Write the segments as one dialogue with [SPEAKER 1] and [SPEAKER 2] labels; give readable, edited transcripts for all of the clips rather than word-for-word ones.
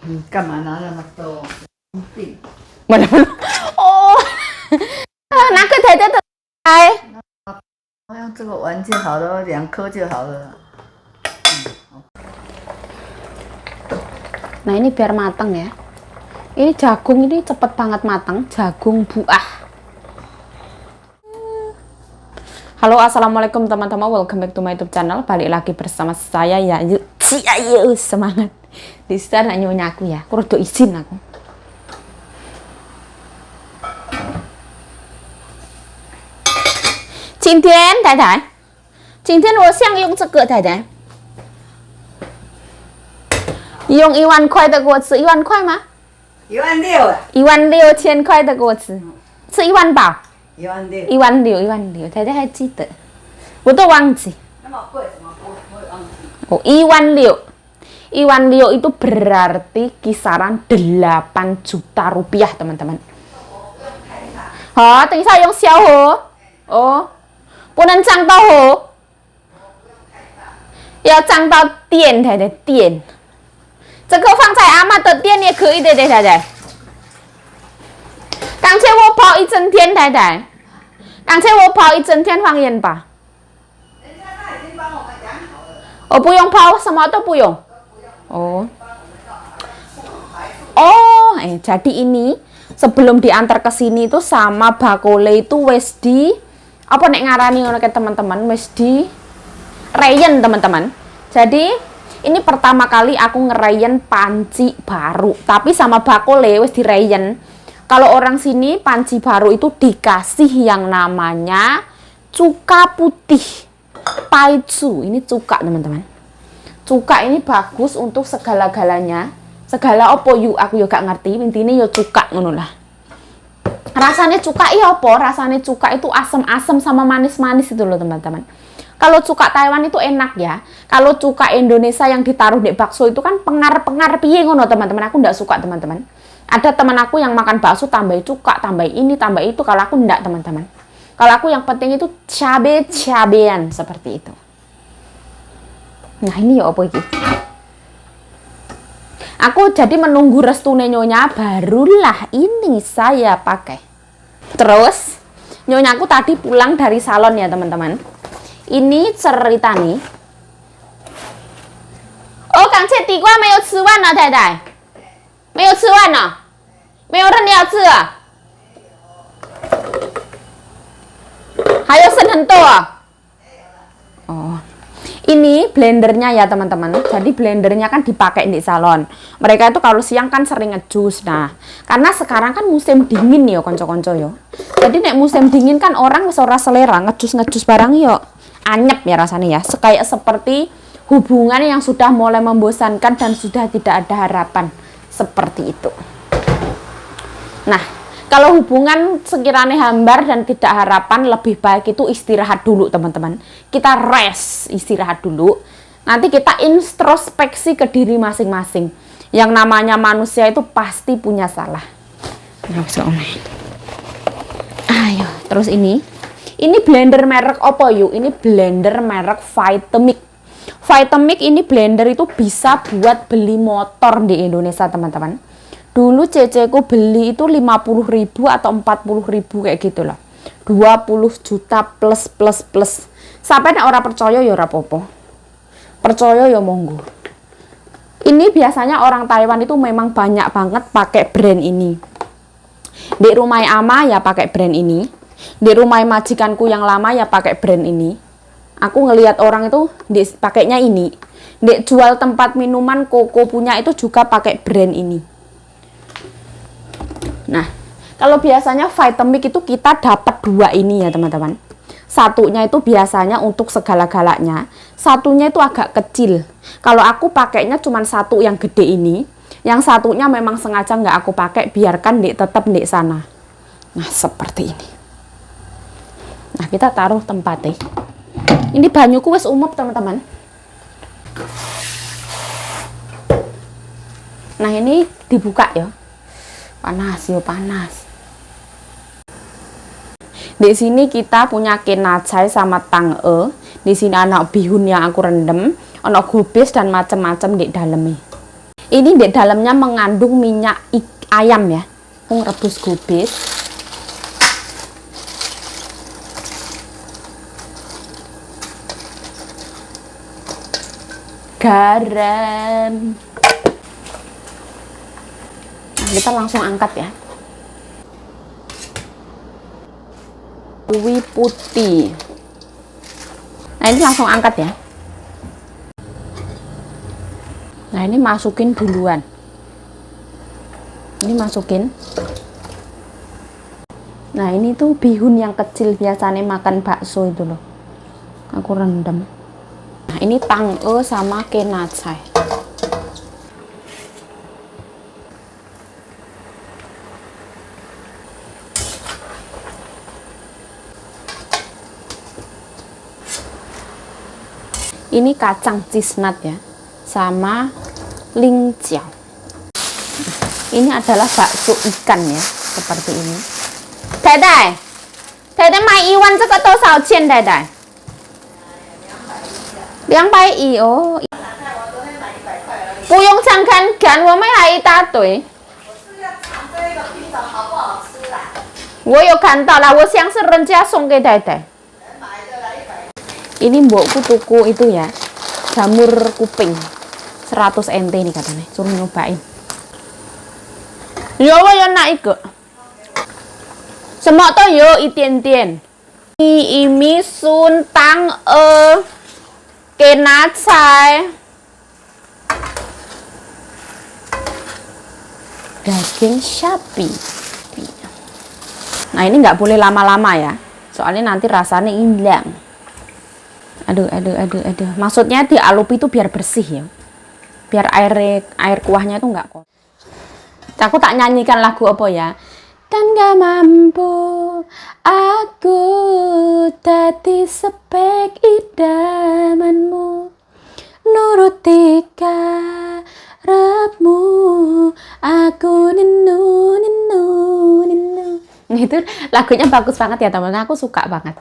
[SPEAKER 1] 你干嘛拿那么多？病。
[SPEAKER 2] Mana oh,拿个台的来。
[SPEAKER 1] 用这个玩就好了，2颗就好了。
[SPEAKER 2] Nah ini biar matang ya. Ini jagung ini cepet banget matang, jagung buah. Halo assalamualaikum teman-teman, welcome back to my YouTube channel. Balik lagi bersama saya ya. Yuk semangat. Di sana nyonya aku ya. Aku rada izin aku.今天太太，今天我想用这个太太。用1万块的给我吃1万块吗
[SPEAKER 1] 16000啊
[SPEAKER 2] ？16000块的给我吃，吃1万吧。
[SPEAKER 1] 16000。
[SPEAKER 2] 16000，太太还记得，我都忘记。
[SPEAKER 1] 那么贵怎么不会忘记？Oh,
[SPEAKER 2] 16000 itu berarti kisaran 8 juta rupiah teman-teman. Hả? Tính sao用小火？哦，不能涨到火，要涨到电，太太电。这个放在阿嬷的店也可以的，太太。刚才我跑一整天，太太。刚才我跑一整天放盐吧。
[SPEAKER 1] 人家那已经帮我们养好了。
[SPEAKER 2] 哦，不用跑，什么都不用。哦。Oh, jadi ini sebelum diantar ke sini tuh sama bakule itu wis di apa nek ngarani ngono ke teman-teman, wis di reyen teman-teman. Jadi ini pertama kali aku ngerayen panci baru, tapi sama bakule wis direyen. Kalau orang sini panci baru itu dikasih yang namanya cuka putih, paicu. Ini cuka teman-teman. Cuka ini bagus untuk segala-galanya. Segala opo yuk aku yo gak ngerti, intine yo cuka ngono lah. Rasanya cuka iya apa? Rasanya cuka itu asam-asam sama manis-manis itu loh teman-teman. Kalau cuka Taiwan itu enak ya. Kalau cuka Indonesia yang ditaruh di bakso itu kan pengar-pengar piye ngono teman-teman. Aku ndak suka teman-teman. Ada teman aku yang makan bakso tambah cuka, tambah ini, tambah itu. Kalau aku ndak teman-teman. Kalau aku yang penting itu cabe-cabean seperti itu. Nah ini ya apa ini? Aku jadi menunggu restune nyonya, barulah ini saya pakai. Terus nyonya aku tadi pulang dari salon ya teman-teman. Ini cerita nih. Oh, 刚才地瓜没有吃完呢，太太。没有吃完呢。没有人要吃啊。还有剩很多啊。Oh. Ini blendernya ya teman-teman. Jadi blendernya kan dipakai di salon. Mereka itu kalau siang kan sering ngejus. Nah, karena sekarang kan musim dingin ya konco-konco yo. Jadi nek musim dingin kan orang wis ora selera ngejus-ngejus barang yo. Anyep ya rasanya ya, kayak seperti hubungan yang sudah mulai membosankan dan sudah tidak ada harapan seperti itu. Nah, kalau hubungan sekiranya hambar dan tidak harapan, lebih baik itu istirahat dulu teman-teman. Kita rest, istirahat dulu. Nanti kita introspeksi ke diri masing-masing. Yang namanya manusia itu pasti punya salah. Ayo, terus ini blender merek apa yuk? Ini blender merek Vitamix. Vitamix ini blender itu bisa buat beli motor di Indonesia teman-teman. Dulu ceceku beli itu 50.000 atau 40.000 kayak gitu loh. 20 juta plus. Sampai nek ora percaya ya ora apa-apa. Percaya ya monggo. Ini biasanya orang Taiwan itu memang banyak banget pakai brand ini. Di rumah ama ya pakai brand ini. Di rumah majikanku yang lama ya pakai brand ini. Aku ngelihat orang itu pakainya ini. Di jual tempat minuman Koko punya itu juga pakai brand ini. Nah, kalau biasanya Vitamix itu kita dapat 2 ini ya teman-teman. Satunya itu biasanya untuk segala-galanya. Satunya itu agak kecil. Kalau aku pakainya cuma satu yang gede ini. Yang satunya memang sengaja nggak aku pakai, biarkan tetap di sana. Nah, seperti ini. Nah, kita taruh tempatnya. Ini banyuku wis umup teman-teman. Nah, ini dibuka ya. Panas yo panas. Di sini kita punya kenacai sama tang-e. Di sini anak bihun yang aku rendem, anak gobes dan macam-macam di dalamnya. Ini di dalamnya mengandung minyak ayam ya. Aku rebus gubis. Garam. Nah, kita langsung angkat ya. Bawang putih. Nah, ini langsung angkat ya. Nah, ini masukin duluan. Ini masukin. Nah, ini tuh bihun yang kecil biasanya makan bakso itu loh. Aku rendam. Nah, ini tang'e sama kenacai. Ini kacang cisnat ya, sama lingjiao. Ini adalah bakso ikan ya, seperti ini. Dai, mai iwan这个多少钱dai？ 210哦。不用尝看看，我们还一大堆。我有看到了，我想是人家送给太太。Ini mbokku tuku itu ya, jamur kuping 100 NT nih katanya, suruh nyobain. Yo, yo nak ikut. Semua tuh yo itian-tian. Ini sun tang kenacai. Daging sapi. Nah, ini nggak boleh lama-lama ya, soalnya nanti rasanya hilang. Aduh. Maksudnya dialup itu biar bersih ya. Biar air kuahnya itu enggak kotor. Aku tak nyanyikan lagu apa ya. Dan gak mampu aku tadi sepek idamanmu, nuruti karepmu, aku ninu. Nah, itu lagunya bagus banget ya teman-teman. Aku suka banget.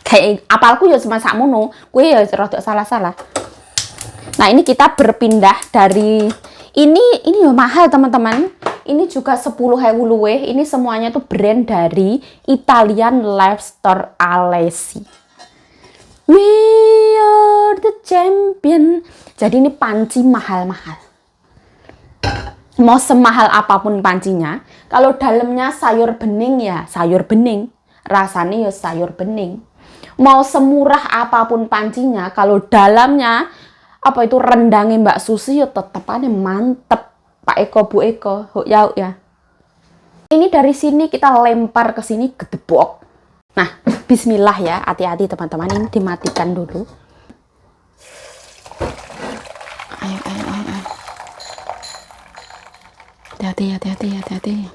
[SPEAKER 2] Kayak apalku ya cuma sakmono, gue ya rada salah-salah. Nah, ini kita berpindah dari ini ya mahal teman-teman. Ini juga 10.000 luwih. Ini semuanya tuh brand dari Italian Life Store Alessi. We are the champion. Jadi ini panci mahal-mahal. Mau semahal apapun pancinya, kalau dalamnya sayur bening ya sayur bening, rasanya ya sayur bening. Mau semurah apapun pancinya, kalau dalamnya apa itu rendangnya Mbak Susi ya tetep aja mantep. Pak Eko, Bu Eko, ya. Ini dari sini kita lempar ke sini gedebok. Nah, bismillah ya, hati-hati teman-teman, ini dimatikan dulu. Ayo. Hati-hati.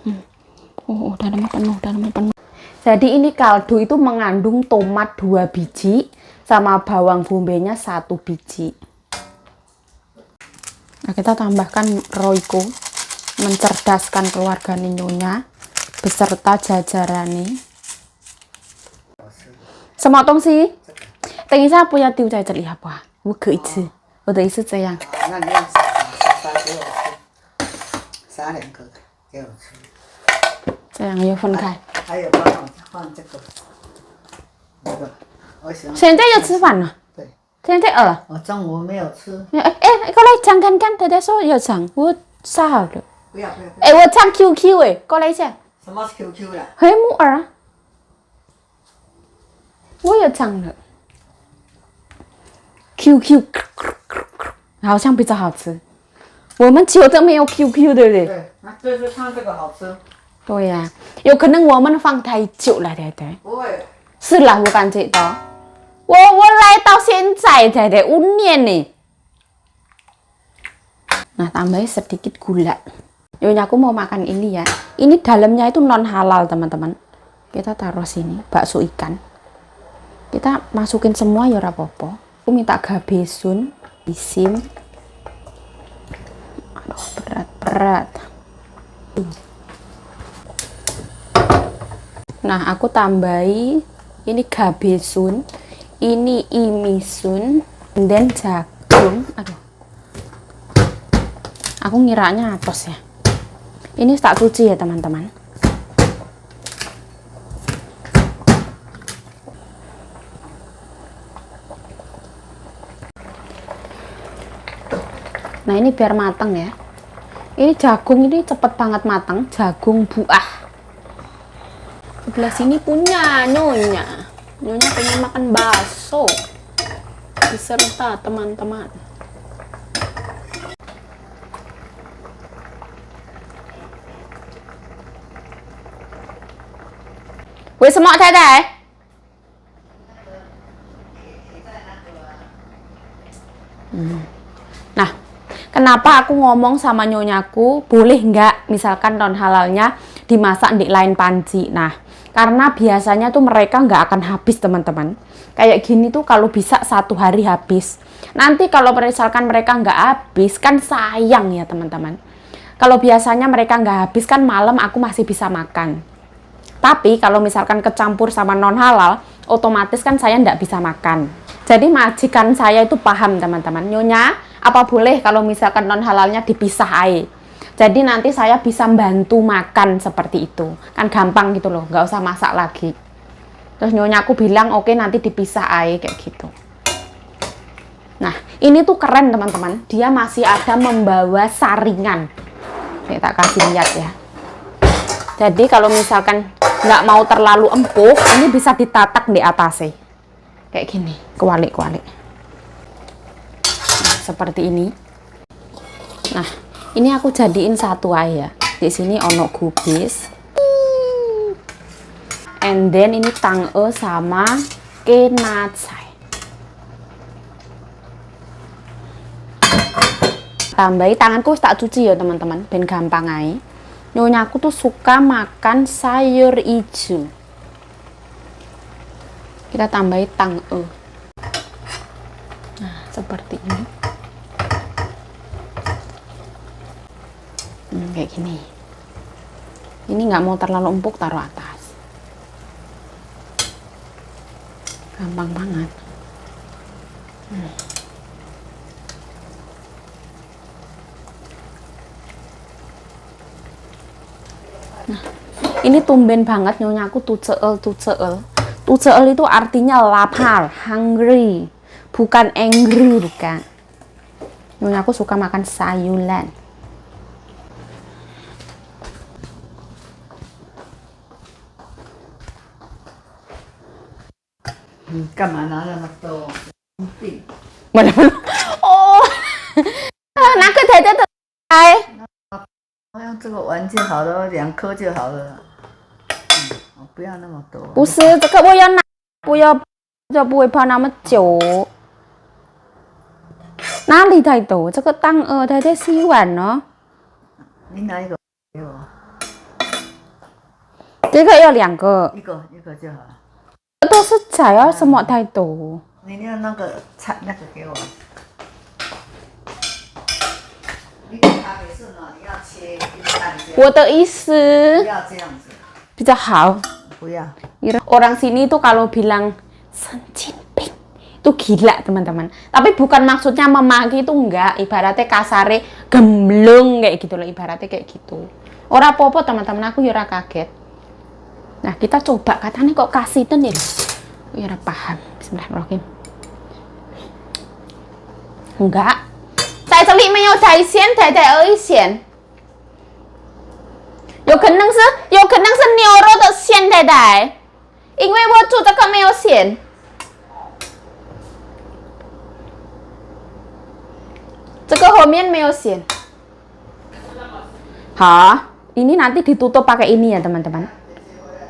[SPEAKER 2] Oh, dalamnya penuh. Jadi ini kaldu itu mengandung tomat 2 biji sama bawang bombenya 1 biji. Nah, kita tambahkan Royco, mencerdaskan keluarga Nyonya beserta jajarannya. Semua东西，等一下不要丢在这里好不好？我可以吃，我的意思这样。
[SPEAKER 1] 那你要杀给我吃，杀2个给我吃。
[SPEAKER 2] 这样要分开。
[SPEAKER 1] 还有帮我放这个，那个，我想。
[SPEAKER 2] 现在要吃饭了。
[SPEAKER 1] 对。
[SPEAKER 2] 现在饿了。
[SPEAKER 1] 我中午没有吃。
[SPEAKER 2] 过来尝看看，太太说要尝，我杀好了。
[SPEAKER 1] 不要。
[SPEAKER 2] 我唱 QQ 过来一下。
[SPEAKER 1] 什么 QQ 呀？
[SPEAKER 2] 黑木耳啊。我也尝了。QQ， 好像比较好吃。我们久都没有 QQ 对不对？
[SPEAKER 1] 对，那就是看这个好吃。
[SPEAKER 2] 对呀，有可能我们放太久了，太太。
[SPEAKER 1] 不会。
[SPEAKER 2] 是啦，我感觉到。我来到现在，太太5年nih. Nah, tambahin sedikit gula. Nyonya aku mau makan ini ya. Ini dalamnya itu non halal, teman-teman. Kita taruh sini, bakso ikan. Kita masukin semua ya rapopo. Aku minta gabesun, isim. Aduh, berat. Nah, aku tambahi ini gabesun, ini imisun, dan jagung. Aduh. Aku ngiranya atos ya. Ini tak cuci ya teman-teman. Nah ini biar matang ya. Ini jagung ini cepet banget matang. Jagung buah. Sebelah sini punya Nyonya. Nyonya pengen makan bakso beserta teman-teman. Wei semua Tete? Nah, kenapa aku ngomong sama nyonyaku, boleh nggak misalkan non halalnya dimasak di lain panci? Nah, karena biasanya tuh mereka nggak akan habis teman-teman. Kayak gini tuh kalau bisa 1 hari habis. Nanti kalau misalkan mereka nggak habis, kan sayang ya teman-teman. Kalau biasanya mereka nggak habis kan malam aku masih bisa makan. Tapi kalau misalkan kecampur sama non halal, otomatis kan saya nggak bisa makan. Jadi majikan saya itu paham teman-teman. Nyonya, apa boleh kalau misalkan non halalnya dipisah aja? Jadi nanti saya bisa bantu makan seperti itu. Kan gampang gitu loh, nggak usah masak lagi. Terus nyonya aku bilang, oke nanti dipisah aja kayak gitu. Nah, ini tuh keren teman-teman. Dia masih ada membawa saringan. Saya tak kasih lihat ya. Jadi kalau misalkan nggak mau terlalu empuk, ini bisa ditatak di atasnya. Kayak gini, kualik-kualik. Nah, seperti ini. Nah, ini aku jadiin satu aja. Di sini ono kubis. And then ini tang'e sama kenacai. Tambahi tanganku tak cuci ya teman-teman, ben gampang aja. Nyonya aku tuh suka makan sayur ijo. Kita tambahi tang'e. Nah, seperti ini. Kayak gini. Ini nggak mau terlalu empuk, taruh atas. Gampang banget. Nah, ini tumben banget nyonya aku tuceul. Tuceul itu artinya lapar, hungry, bukan angry, bukan. Nyonya aku suka makan sayuran.
[SPEAKER 1] 干嘛拿那么多？病。
[SPEAKER 2] 哦，拿个台的来。
[SPEAKER 1] 用这个玩就好了，2颗就好了。不要那么多。
[SPEAKER 2] 不是，这个我要拿，不要，就不会泡那么久。哪里太多？这个当太洗碗哦。
[SPEAKER 1] 你拿一个给我。
[SPEAKER 2] 这个要2个。
[SPEAKER 1] 一个就好了。
[SPEAKER 2] 都是菜啊，什么太多？
[SPEAKER 1] 你要那个菜那个给我。你给咖啡顺了，你要切蛋。
[SPEAKER 2] 我的意思。
[SPEAKER 1] 不要这样子。
[SPEAKER 2] 比较好。
[SPEAKER 1] 不要。
[SPEAKER 2] Orang sini tuh kalau bilang senjinping itu gila teman-teman. Tapi bukan maksudnya memaki itu enggak. Ibaratnya kasare gemblung kayak gitu loh. Ibaratnya kayak gitu. Ora apa-apa teman-teman, aku ya ora kaget. Nah kita coba, katanya kok kasih ten ya. Ya ora paham. Bismillahirrahmanirrahim. Enggak. 在这里没有海鲜，太太危险。有可能是牛肉的馅，太太，因为我煮这个没有馅。这个后面没有馅。好，ini nanti ditutup pakai ini ya teman-teman.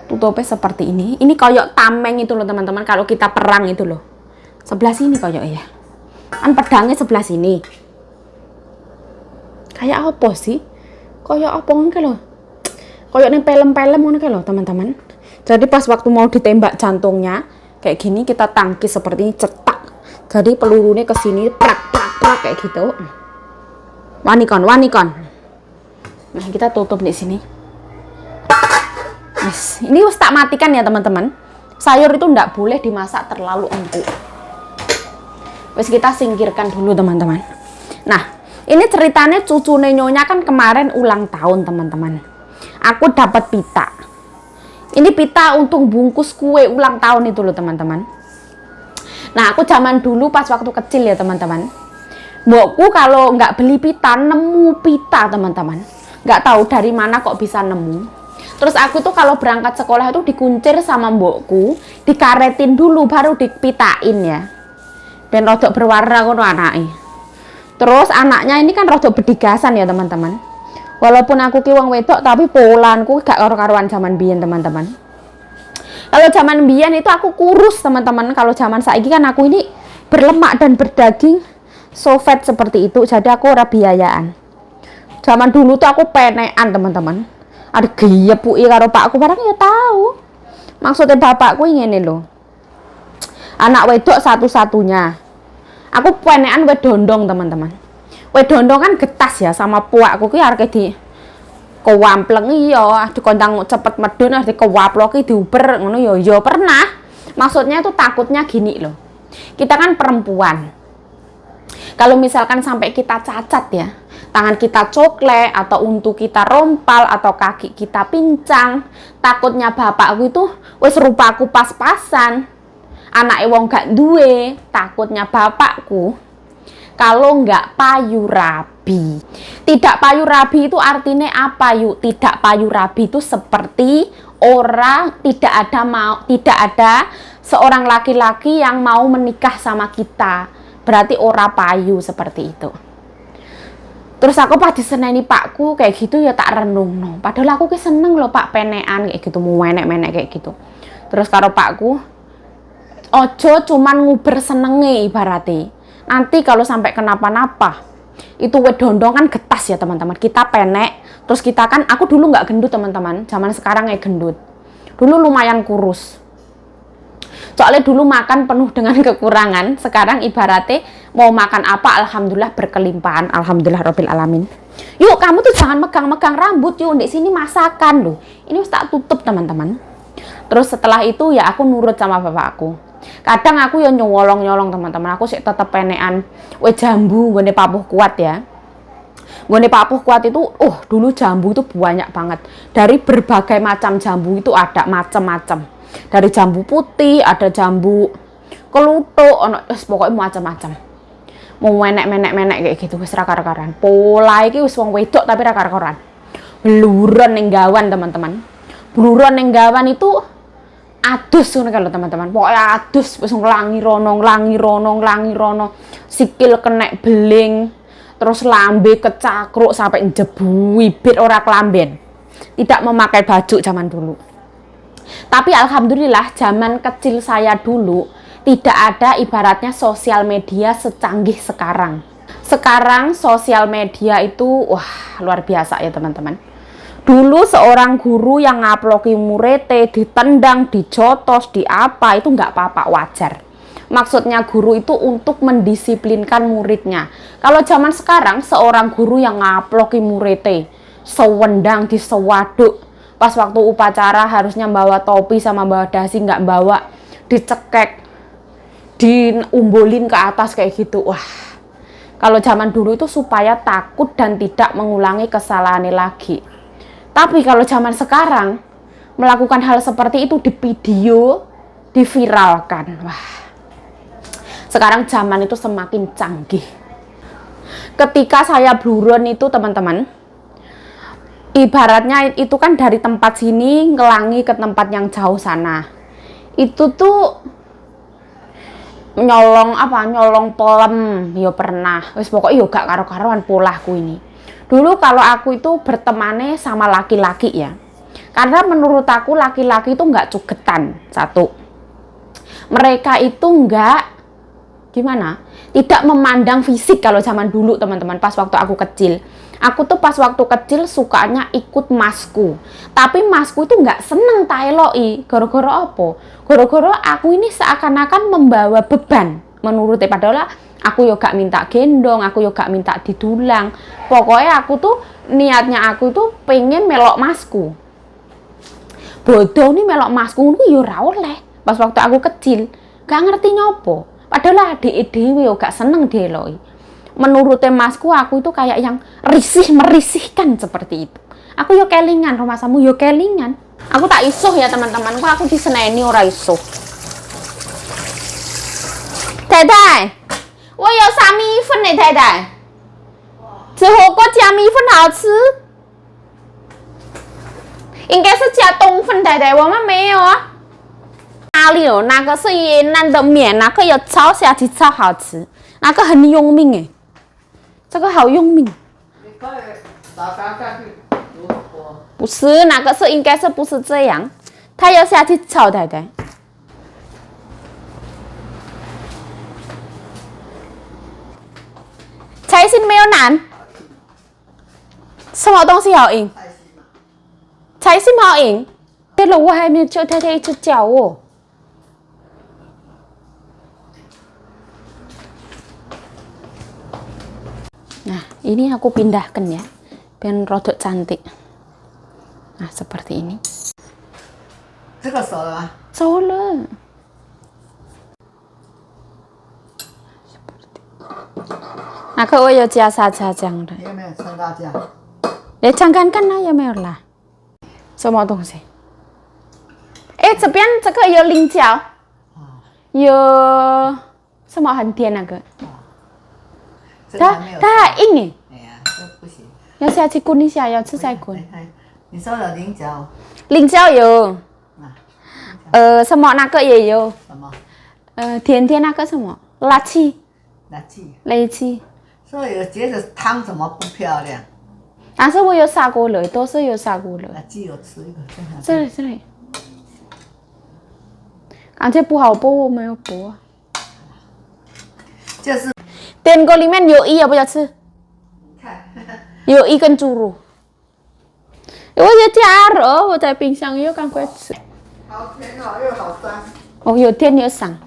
[SPEAKER 2] Tutupnya seperti ini. Ini koyok tameng itu loh teman-teman. Kalau kita perang itu loh. Sebelah sini koyok ya. Kan pedangnya sebelah sini. Kayak apa sih? Koyok apa ngono loh. Koyok nih pelem-pelem ngono loh teman-teman. Jadi pas waktu mau ditembak jantungnya kayak gini kita tangkis seperti ini, cetak. Jadi pelurunya ke sini prak kayak gitu. Wanikon. Nah, kita tutup di sini. Yes. Ini harus tak matikan ya teman-teman. Sayur itu nggak boleh dimasak terlalu empuk. Wes kita singkirkan dulu teman-teman. Nah, Ini ceritanya cucune Nyonya kan kemarin ulang tahun, teman-teman. Aku dapat pita. Ini pita untuk bungkus kue ulang tahun itu loh, teman-teman. Nah, aku zaman dulu pas waktu kecil ya, teman-teman. Mbokku kalau nggak beli pita, nemu pita, teman-teman. Nggak tahu dari mana kok bisa nemu. Terus aku tuh kalau berangkat sekolah itu dikuncir sama mbokku, dikaretin dulu baru dipitain ya. Ben rodok berwarna ngono anake. Terus anaknya ini kan rodok bedigasan ya, teman-teman. Walaupun aku ki wong wedok tapi polanku gak karo-karuan zaman biyen, teman-teman. Kalau zaman biyen itu aku kurus, teman-teman. Kalau zaman saiki kan aku ini berlemak dan berdaging, so fat seperti itu. Jadi aku ora biayaan. Zaman dulu tuh aku penekan, teman-teman. Ada geyepui karo pakku barang ya tahu. Maksudnya bapakku ngene lho. Anak wedok satu-satunya. Aku penekan wedondong, teman-teman. Wedondong kan getas ya sama puakku ki arek di kewampleng iya, dikontang cepet medun di kewaploki diuber ngono ya pernah. Maksudnya itu takutnya gini loh. Kita kan perempuan. Kalau misalkan sampai kita cacat ya, tangan kita coklek atau untu kita rompal atau kaki kita pincang, takutnya bapakku itu wis rupaku pas-pasan. Anake wong gak duwe, takutnya bapakku kalau nggak payu rabi. Tidak payu rabi itu artinya apa yuk? Tidak payu rabi itu seperti orang tidak ada seorang laki-laki yang mau menikah sama kita. Berarti ora payu seperti itu. Terus aku pas diseneni pakku kayak gitu ya tak renung no. Padahal aku ki seneng loh pak penekan kayak gitu, mau menek-menek kayak gitu. Terus karo pakku, ojo cuman nguber senenge ibaratnya. Nanti kalau sampai kenapa-napa, itu wedondong kan getas ya teman-teman. Kita penek, terus kita kan, aku dulu nggak gendut teman-teman. Zaman sekarang kayak gendut. Dulu lumayan kurus. Soalnya dulu makan penuh dengan kekurangan. Sekarang ibaratnya mau makan apa, alhamdulillah berkelimpahan. Alhamdulillah robbil alamin. Yuk kamu tuh jangan megang-megang rambut yuk. Di sini masakan loh. Ini harus tak tutup teman-teman. Terus setelah itu ya aku nurut sama bapakku. Kadang aku yang nyolong-nyolong teman-teman. Aku sih tetep penekan jambu nggone papuh kuat ya. Nggone papuh kuat itu dulu jambu itu banyak banget. Dari berbagai macam jambu itu ada macam-macam. Dari jambu putih, ada jambu kelutuk, pokoknya macam-macam. Mau menek-menek kayak gitu wis ra karo-karoan. Pola iki wis wong wedok tapi ra karo-karoan. Bluron ning gawan teman-teman. Bluron ning gawan itu adus ngono kalau teman-teman. Pokoknya adus wis nglangi rono, sikil kenek beling, terus lambe kecakruk sampai jebu bibir ora kelamben. Tidak memakai baju zaman dulu. Tapi alhamdulillah zaman kecil saya dulu tidak ada ibaratnya sosial media secanggih sekarang. Sekarang sosial media itu wah luar biasa ya teman-teman. Dulu seorang guru yang ngaploki muridnya ditendang, dijotos, di apa itu nggak apa-apa, wajar. Maksudnya guru itu untuk mendisiplinkan muridnya. Kalau zaman sekarang seorang guru yang ngaploki muridnya, sewendang di sewaduk, pas waktu upacara harusnya bawa topi sama bawa dasi nggak bawa, dicekek, diumbulin ke atas kayak gitu. Wah, kalau zaman dulu itu supaya takut dan tidak mengulangi kesalahannya lagi. Tapi kalau zaman sekarang melakukan hal seperti itu di video, diviralkan. Wah. Sekarang zaman itu semakin canggih. Ketika saya bluron itu teman-teman, ibaratnya itu kan dari tempat sini ngelangi ke tempat yang jauh sana. Itu tuh nyolong polem yo pernah. Wis pokoknya yo gak karo-karoan polahku ini. Dulu kalau aku itu bertemannya sama laki-laki ya. Karena menurut aku laki-laki itu nggak cugetan. Satu. Mereka itu nggak gimana? Tidak memandang fisik kalau zaman dulu teman-teman pas waktu aku kecil. Aku tuh pas waktu kecil sukanya ikut masku. Tapi masku itu nggak seneng tak eloi. Gara-gara apa? Gara-gara aku ini seakan-akan membawa beban. Menurutnya padahal aku yo gak minta gendong, aku yo gak minta didulang. Pokoknya aku tuh niatnya aku tuh pengen melok masku. Bodoh nih melok masku ngono yo ora oleh. Pas waktu aku kecil, gak ngerti nyopo. Padahal adik dhewe yo gak seneng dieloki. menurut masku aku itu kayak yang merisihkan seperti itu. Aku yo kelingan rumah samu yo kelingan. Aku tak isuh ya teman-teman, aku diseneni ora isuh. Dai, 我有啥米粉呢，太太？吃火锅加米粉好吃？应该是加冬粉，太太，我们没有啊。哪里有？那个是云南的面，那个有炒下去超好吃，那个很用命哎，这个好用命。
[SPEAKER 1] 你可以打刚下去煮火。
[SPEAKER 2] 不是，那个是应该是不是这样？他要下去炒，太太。菜心没有难，什么东西好赢？菜心好赢。这了我还没叫太太去教我。Nah, ini aku pindahkan ya, biar rodok cantik. Nah, seperti ini.
[SPEAKER 1] 这个熟了吗？
[SPEAKER 2] 熟了。那个我有加沙茶酱的。
[SPEAKER 1] 有没有葱大酱？
[SPEAKER 2] 尝看看啦，有没有啦？什么东西？这边这个有菱角，有什么很甜那个？它硬诶。
[SPEAKER 1] 哎呀，这不行。
[SPEAKER 2] 要下去滚一下，要吃再滚。
[SPEAKER 1] 你说的菱角？
[SPEAKER 2] 菱角有。什么那个也有。
[SPEAKER 1] 什么？
[SPEAKER 2] 甜甜那个什么？辣气。
[SPEAKER 1] 辣气。所以我觉得汤怎么不漂亮？
[SPEAKER 2] 但是我有撒过了，都是有撒过了。
[SPEAKER 1] 辣气有吃一个，
[SPEAKER 2] 这里。感觉不好剥，我没有剥。
[SPEAKER 1] 就是。
[SPEAKER 2] 电锅里面有要不要吃？有一根猪肉。我有加热，我在冰箱又赶快吃。
[SPEAKER 1] 好甜哦，又好酸。
[SPEAKER 2] 哦，有甜有酸。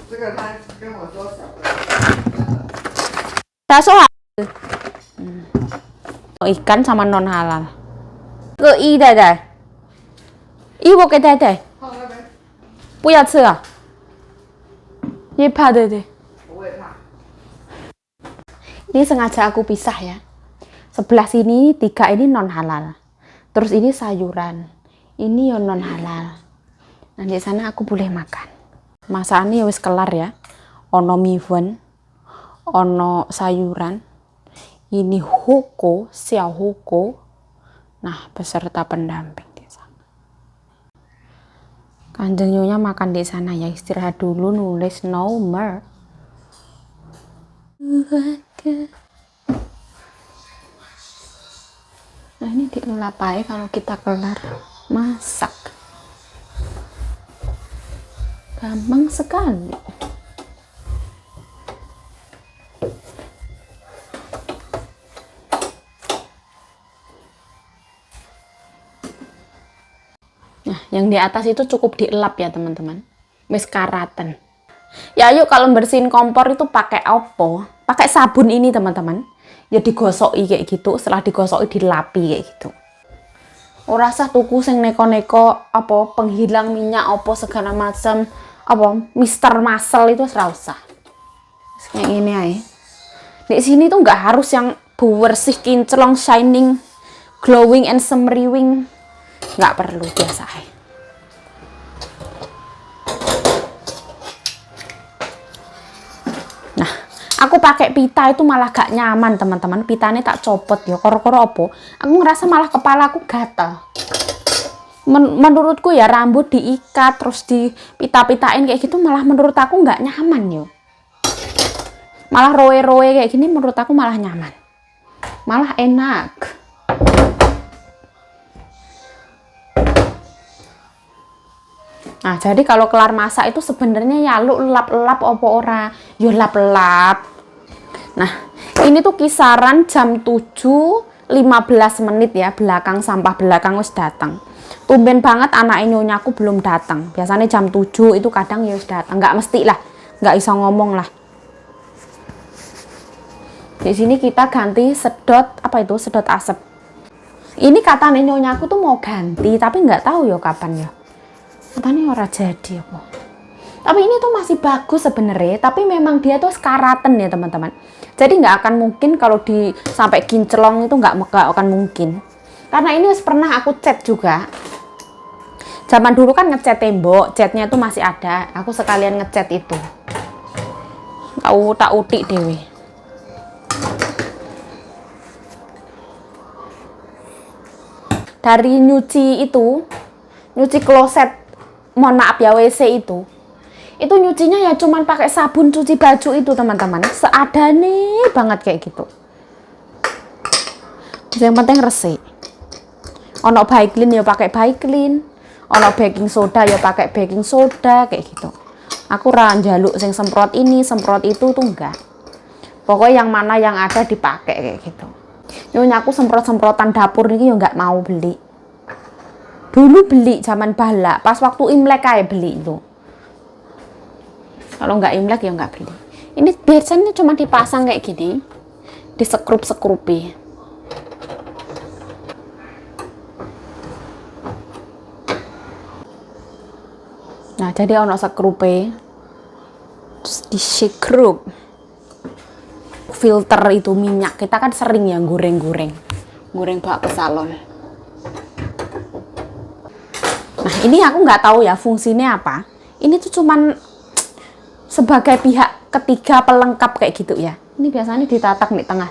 [SPEAKER 1] 这个他跟我说小的。
[SPEAKER 2] 他说好吃。ikan sama non halal. Ke y太太，y我给太太。不要吃啊？也怕对对。
[SPEAKER 1] 不会怕。
[SPEAKER 2] Ini sengaja aku pisah ya. Sebelah sini 3 ini non halal. Terus ini sayuran. Ini non halal. Nah di sana aku boleh makan. Masakannya wis kelar ya. Ono miwen, ono sayuran. Ini huko, xiao huko. Nah, beserta pendamping di sana. Kanjeng Nyonya makan di sana ya, istirahat dulu nulis nomor. Nah, ini dielap aja kalau kita kelar masak. Gampang sekali. Nah, yang di atas itu cukup dielap ya teman-teman. Wis karatan. Ya yuk kalau bersihin kompor itu pakai apa? Pakai sabun ini teman-teman. Ya digosoki kayak gitu, setelah digosoki dilapi kayak gitu. Ora usah tuku sing neko-neko apa penghilang minyak apa segala macam apa Mister Muscle itu ora usah. Kayak gini aja. Di sini tuh nggak harus yang bersih, kinclong, shining, glowing and semriwing. Nggak perlu, biasa aja. Nah, aku pakai pita itu malah gak nyaman teman-teman. Pitanya tak copot ya, koro-koro apa. Aku ngerasa malah kepala aku gatal. Menurutku ya rambut diikat terus dipita-pitain kayak gitu malah menurut aku nggak nyaman yo. Malah roe-roe kayak gini menurut aku malah nyaman. Malah enak. Nah, jadi kalau kelar masak itu sebenarnya ya lu lap-lap apa ora? Yo lap-lap. Nah, ini tuh kisaran jam 7.15 menit ya, belakang sampah belakang wis datang. Tumben banget anak Nyonya aku belum datang. Biasanya jam 7 itu kadang ya wis datang. Nggak mesti lah, nggak bisa ngomong lah. Di sini kita ganti sedot apa itu? Sedot asap. Ini kata Nyonya aku tuh mau ganti, tapi nggak tahu ya kapan ya. Katanya ora jadi apa. Tapi ini tuh masih bagus sebenarnya, tapi memang dia tuh sekaratan ya teman-teman. Jadi nggak akan mungkin kalau di sampai kinclong itu nggak akan mungkin. Karena ini pernah aku cat juga. Zaman dulu kan ngecat tembok, catnya itu masih ada. Aku sekalian ngecat itu. Tak utik dewe. Dari nyuci itu, nyuci kloset, mohon maaf ya WC itu nyucinya ya cuman pakai sabun cuci baju itu teman-teman, seadane banget kayak gitu. Yang penting resik. Ono Baiklin ya pakai Baiklin, ono baking soda ya pakai baking soda kayak gitu. Aku ra njaluk sing semprot ini semprot itu tuh enggak. Pokoknya yang mana yang ada dipakai kayak gitu. Nyonya aku semprot-semprotan dapur ini ya nggak mau beli. Dulu beli zaman bala, pas waktu Imlek kayak beli itu. Kalau nggak Imlek ya nggak beli. Ini biasanya cuma dipasang kayak gini, disekrup-sekrupi. Nah, jadi ono sekrupe, terus disekrup. Filter itu minyak, kita kan sering ya goreng bak ke salon. Nah, ini aku nggak tahu ya fungsinya apa. Ini tuh cuman sebagai pihak ketiga pelengkap kayak gitu ya. Ini biasanya ditatak di tengah.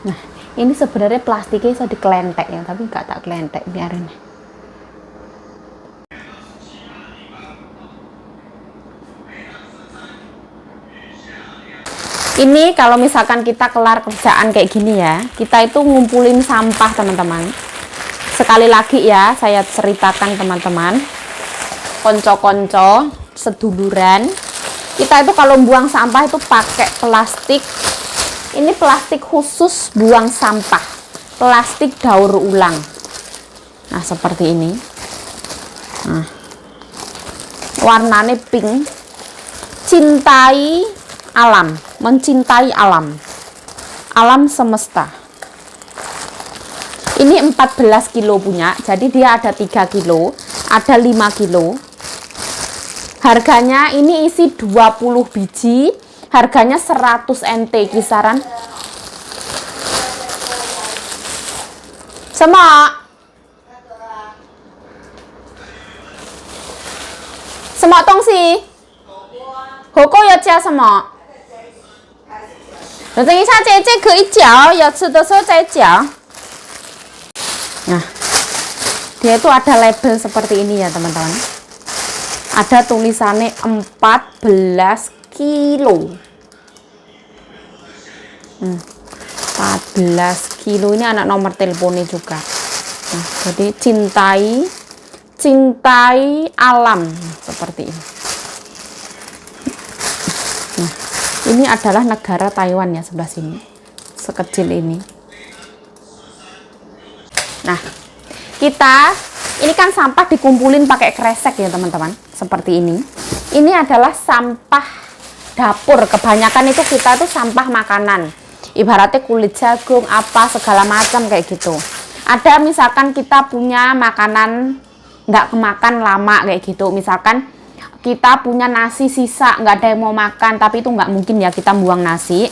[SPEAKER 2] Nah, ini sebenarnya plastiknya bisa dikelentek ya, tapi nggak tak kelentek, biarin. Ini kalau misalkan kita kelar kerjaan kayak gini ya, kita itu ngumpulin sampah teman-teman. Sekali lagi ya, saya ceritakan teman-teman, konco-konco, seduluran. Kita itu kalau buang sampah itu pakai plastik. Ini plastik khusus buang sampah, plastik daur ulang. Nah, seperti ini. Nah, warnanya pink. Cintai alam, mencintai alam. Alam semesta. Ini 14 kilo punya, jadi dia ada 3 kilo, ada 5 kilo. Harganya ini isi 20 biji, harganya 100 NT kisaran. Semok. Semok tong si. Hoko ya jia semok. 等一下，这可以嚼，要吃的时候再嚼。 Nah, dia itu ada label seperti ini ya teman-teman. Ada tulisannya 14 kilo. 14 kilo ini anak nomor teleponnya juga. Nah, jadi cintai alam seperti ini. Nah, ini adalah negara Taiwan ya sebelah sini, sekecil ini. Nah, ini kan sampah dikumpulin pakai kresek ya teman-teman, seperti ini. Ini adalah sampah dapur, kebanyakan itu kita tuh sampah makanan. Ibaratnya kulit jagung, apa segala macam kayak gitu. Ada misalkan kita punya makanan nggak kemakan lama kayak gitu. Misalkan kita punya nasi sisa, nggak ada yang mau makan, tapi itu nggak mungkin ya kita buang nasi.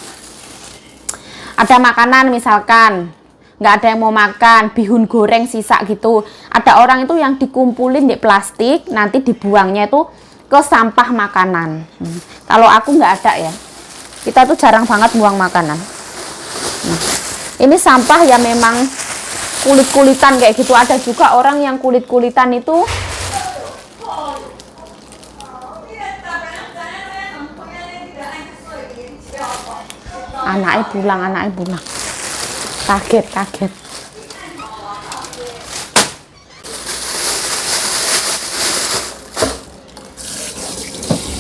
[SPEAKER 2] Ada makanan misalkan nggak ada yang mau makan, bihun goreng sisa gitu. Ada orang itu yang dikumpulin di plastik, nanti dibuangnya itu ke sampah makanan. Kalau aku nggak ada ya, kita tuh jarang banget buang makanan. Ini sampah ya memang kulit-kulitan kayak gitu. Ada juga orang yang kulit-kulitan itu anaknya pulang. Kaget.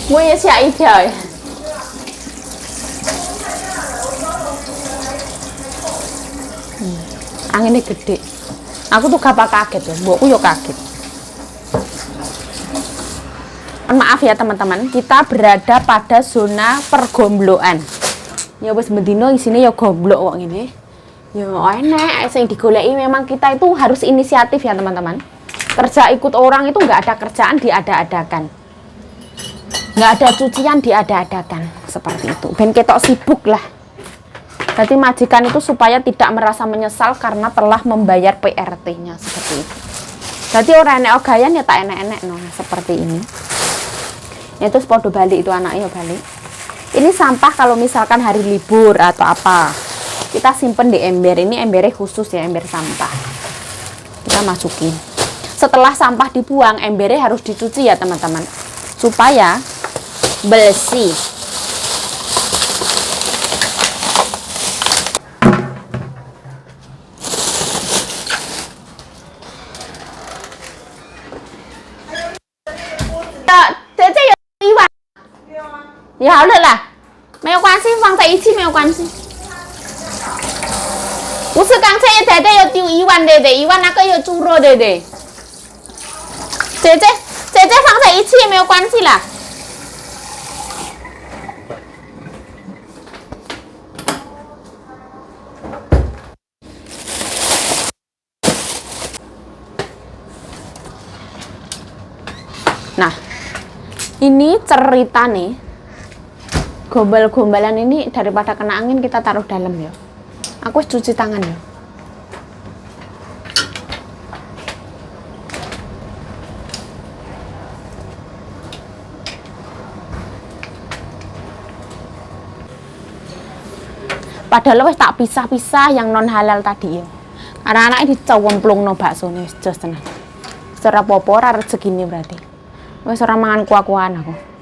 [SPEAKER 2] Gue ya siap ide. Anginnya gede. Aku tuh gak kaget ya, mbokku yo kaget. Maaf ya teman-teman, kita berada pada zona pergombloan. Ya wis bendino isine ya goblok kok ngene. Ya enak, sing digoleki memang kita itu harus inisiatif ya teman-teman. Kerja ikut orang itu nggak ada kerjaan diada-adakan. nggak ada cucian diada-adakan seperti itu. Ben ketok sibuk lah. Jadi majikan itu supaya tidak merasa menyesal karena telah membayar PRT-nya seperti itu. Jadi orang enek ogayan ya tak enek-enek no seperti ini. Itu podo balik itu anaknya balik. Ini sampah kalau misalkan hari libur atau apa, kita simpen di ember. Ini embernya khusus ya, ember sampah. Kita masukin. Setelah sampah dibuang, embernya harus dicuci ya teman-teman, supaya bersih. Ya, 好了啦，没有关系，放在一起没有关系。不是刚才姐姐有丢1碗的，1碗那个有猪肉的。姐姐放在一起也没有关系啦。Nah, ini cerita nih. Gombal-gombalan ini daripada kena angin kita taruh dalam ya. Aku cuci tangan ya. Padahal wis tak pisah-pisah yang non halal tadi ya. Karena anaknya dicawemplungno bakso nih jos tenan. Secara popo ora rezekine berarti. Wis ora mangan kuah-kuahan aku.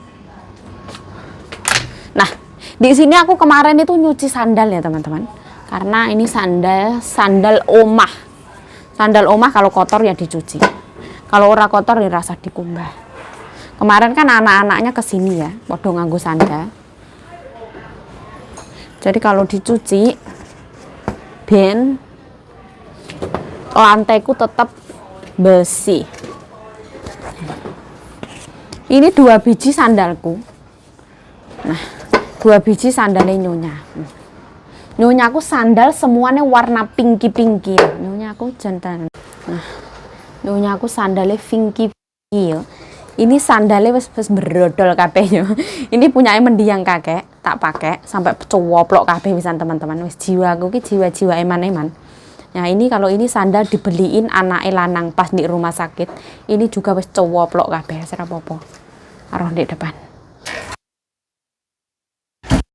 [SPEAKER 2] Nah, di sini aku kemarin itu nyuci sandal ya teman-teman. Karena ini sandal omah. Sandal omah kalau kotor ya dicuci. Kalau ora kotor ya rasa dikumbah. Kemarin kan anak-anaknya kesini ya, podo nganggo sandal. Jadi kalau dicuci, ben lantaiku tetap bersih. Ini 2 biji sandalku. Nah, 2 biji sandalnya nyonya. Nyonya aku sandal semuanya warna pinky. Nyonya aku jantan. Nah, nyonya aku sandalnya pinky. Ini sandalnya wis berodol kabeh yo. Ini punyanya mendiang kakek, tak pakai sampai cowoplok kabeh wisan teman-teman. Wis jiwaku ki jiwa-jiwa eman-eman. Nah, ini kalau ini sandal dibeliin anak lanang pas di rumah sakit. Ini juga wis cowoplok kabeh, ora apa-apa. Aroh di depan.